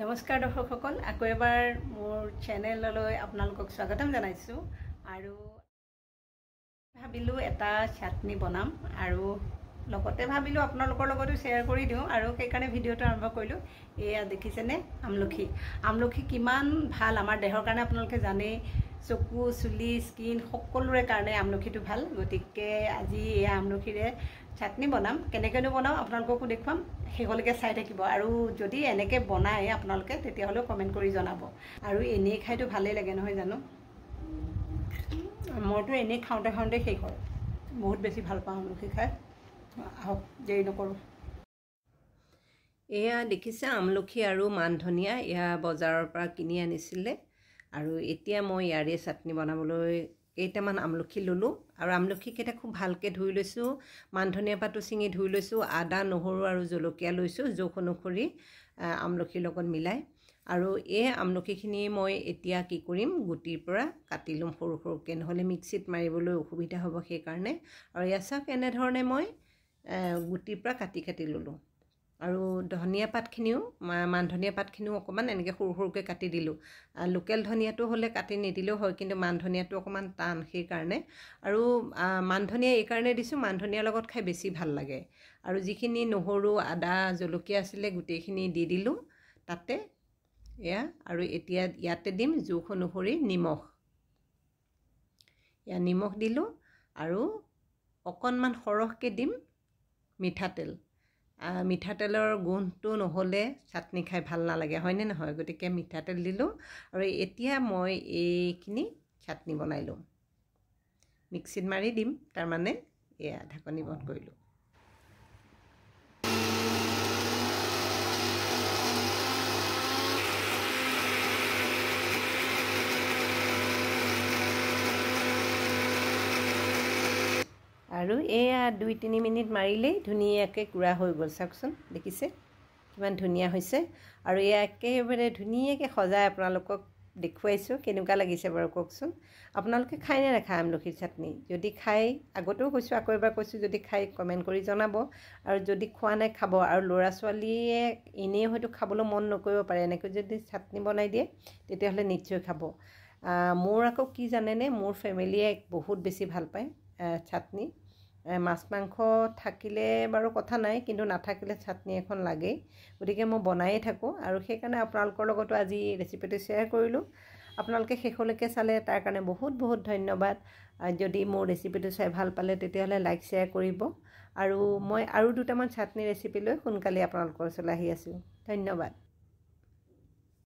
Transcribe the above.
নমস্কাৰ দৰ্শকসকল, আকৌ এবাৰ মোৰ চেনেললৈ আপোনালোকক স্বাগতম জনাইছোঁ। আৰু ভাবিলোঁ এটা চাটনি বনাম আৰু লগতে ভাবিলোঁ আপোনালোকৰ লগতো শ্বেয়াৰ কৰি দিওঁ, আৰু সেইকাৰণে ভিডিঅ'টো আৰম্ভ কৰিলোঁ। এয়া দেখিছেনে, আমলখি কিমান ভাল আমাৰ দেহৰ কাৰণে আপোনালোকে জানেই। চকু, চুলি, স্কিন সকলোৰে কাৰণে আমলখিটো ভাল। গতিকে আজি এয়া আমলখিৰে চাটনি বনাম। কেনেকৈনো বনাওঁ আপোনালোককো দেখুৱাম, শেষলৈকে চাই থাকিব। আৰু যদি এনেকৈ বনায় আপোনালোকে তেতিয়াহ'লেও কমেণ্ট কৰি জনাব। আৰু এনেই খাইতো ভালেই লাগে নহয় জানো। মইতো এনেই খাওঁতে শেষ হয়, বহুত বেছি ভাল পাওঁ আমলখি খাই। আহক দেৰি নকৰোঁ। এয়া দেখিছে আমলখি আৰু মান ধনিয়া, এয়া বজাৰৰ পৰা কিনি আনিছিলে। আৰু এতিয়া মই ইয়াৰে চাটনি বনাবলৈ কেইটামান আমলখি ল'লোঁ, আৰু আমলখিকেইটা খুব ভালকৈ ধুই লৈছোঁ। মান ধনিয়া পাতো ছিঙি ধুই লৈছোঁ। আদা, নহৰু আৰু জলকীয়া লৈছোঁ জোখ অনুসৰি আমলখিৰ লগত মিলাই। আৰু এই আমলখিখিনি মই এতিয়া কি কৰিম, গুটিৰ পৰা কাটি ল'ম সৰু সৰুকৈ, নহ'লে মিক্সিত মাৰিবলৈ অসুবিধা হ'ব সেইকাৰণে। আৰু এয়া চাওক, এনেধৰণে মই গুটিৰ পৰা কাটি ল'লোঁ। আৰু ধনিয়া পাতখিনিও, মান ধনিয়া পাতখিনিও অকণমান এনেকৈ সৰু সৰুকৈ কাটি দিলোঁ। লোকেল ধনিয়াটো হ'লে কাটি নিদিলেও হয়, কিন্তু মান ধনিয়াটো অকণমান টান সেইকাৰণে। আৰু মান ধনিয়া এইকাৰণে দিছোঁ, মান ধনিয়াৰ লগত খাই বেছি ভাল লাগে। আৰু যিখিনি নহৰু, আদা, জলকীয়া আছিলে গোটেইখিনি দি দিলোঁ তাতে। এয়া, আৰু এতিয়া ইয়াতে দিম জোখ অনুসৰি নিমখ। এয়া নিমখ দিলোঁ, আৰু অকণমান সৰহকৈ দিম মিঠাতেল। মিঠাতেলৰ গোন্ধটো নহ'লে চাটনি খাই ভাল নালাগে, হয়নে নহয়? গতিকে মিঠাতেল দিলোঁ। আৰু এতিয়া মই এইখিনি চাটনি বনাই লওঁ, মিক্সিত মাৰি দিম তাৰমানে। এয়া ঢাকনি বন্ধ কৰিলোঁ। আৰু এয়া 2-3 মিনিট মাৰিলেই ধুনীয়াকৈ গুড়া হৈ গ'ল। চাওকচোন, দেখিছে কিমান ধুনীয়া হৈছে। আৰু এয়া একেবাৰে ধুনীয়াকৈ সজাই আপোনালোকক দেখুৱাইছোঁ। কেনেকুৱা লাগিছে বাৰু কওকচোন। আপোনালোকে খায়নে নাখায় আমলখিৰ চাটনি? যদি খায়, আগতেও কৈছোঁ আকৌ এবাৰ কৈছোঁ, যদি খায় কমেণ্ট কৰি জনাব। আৰু যদি খোৱা নাই খাব। আৰু ল'ৰা ছোৱালীয়ে এনেই হয়তো খাবলৈ মন নকৰিব পাৰে, এনেকৈ যদি চাটনি বনাই দিয়ে তেতিয়াহ'লে নিশ্চয় খাব। মোৰ আকৌ কি জানেনে, মোৰ ফেমিলিয়ে বহুত বেছি ভাল পায় চাটনি। মাছ মাংস থাকিলে বাৰু কথা নাই, কিন্তু নাথাকিলে চাটনি এখন লাগেই। গতিকে মই বনায়ে থাকোঁ, আৰু সেইকাৰণে আপোনালোকৰ লগতো আজি ৰেচিপিটো শ্বেয়াৰ কৰিলোঁ। আপোনালোকে শেষলৈকে চালে তাৰ কাৰণে বহুত বহুত ধন্যবাদ। যদি মোৰ ৰেচিপিটো চাই ভাল পালে তেতিয়াহ'লে লাইক শ্বেয়াৰ কৰিব। আৰু মই আৰু দুটামান চাটনি ৰেচিপি লৈ সোনকালে আপোনালোকৰ ওচৰলৈ আহি আছোঁ। ধন্যবাদ।